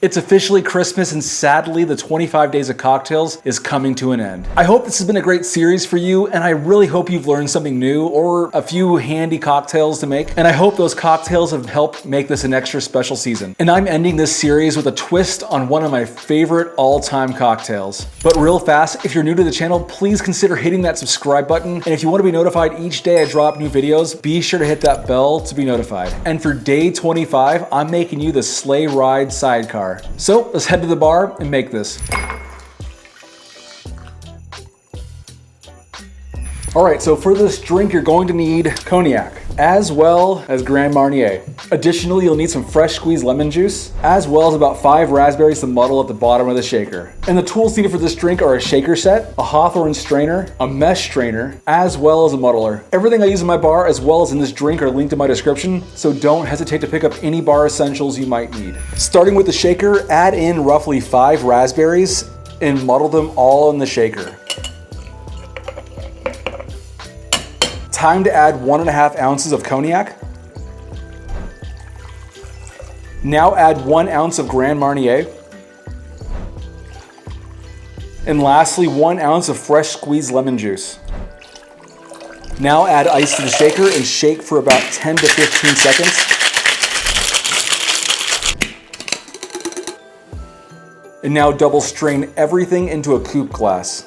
It's officially Christmas and sadly the 25 days of cocktails is coming to an end. I hope this has been a great series for you and I really hope you've learned something new or a few handy cocktails to make. And I hope those cocktails have helped make this an extra special season. And I'm ending this series with a twist on one of my favorite all-time cocktails. But real fast, if you're new to the channel, please consider hitting that subscribe button. And if you want to be notified each day I drop new videos, be sure to hit that bell to be notified. And for day 25, I'm making you the Sleigh Ride Sidecar. So let's head to the bar and make this. All right, so for this drink, you're going to need Cognac, as well as Grand Marnier. Additionally, you'll need some fresh squeezed lemon juice, as well as about 5 raspberries to muddle at the bottom of the shaker. And the tools needed for this drink are a shaker set, a Hawthorne strainer, a mesh strainer, as well as a muddler. Everything I use in my bar, as well as in this drink, are linked in my description, so don't hesitate to pick up any bar essentials you might need. Starting with the shaker, add in roughly 5 raspberries and muddle them all in the shaker. Time to add 1.5 ounces of Cognac. Now add 1 ounce of Grand Marnier. And lastly, 1 ounce of fresh squeezed lemon juice. Now add ice to the shaker and shake for about 10 to 15 seconds. And now double strain everything into a coupe glass.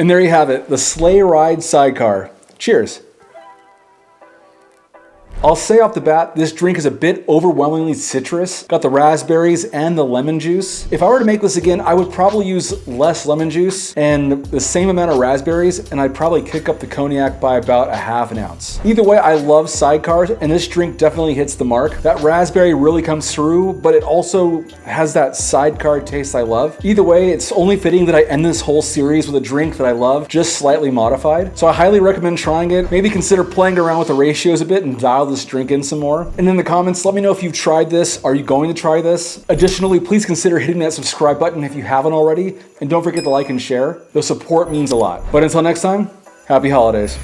And there you have it, the Sleigh Ride Sidecar. Cheers. I'll say off the bat, this drink is a bit overwhelmingly citrus. Got the raspberries and the lemon juice. If I were to make this again, I would probably use less lemon juice and the same amount of raspberries, and I'd probably kick up the Cognac by about 1/2 ounce. Either way, I love sidecars, and this drink definitely hits the mark. That raspberry really comes through, but it also has that sidecar taste I love. Either way, it's only fitting that I end this whole series with a drink that I love, just slightly modified. So I highly recommend trying it. Maybe consider playing around with the ratios a bit and dial this drink in some more. And in the comments, let me know if you've tried this. Are you going to try this? Additionally, please consider hitting that subscribe button if you haven't already. And don't forget to like and share. The support means a lot. But until next time, happy holidays.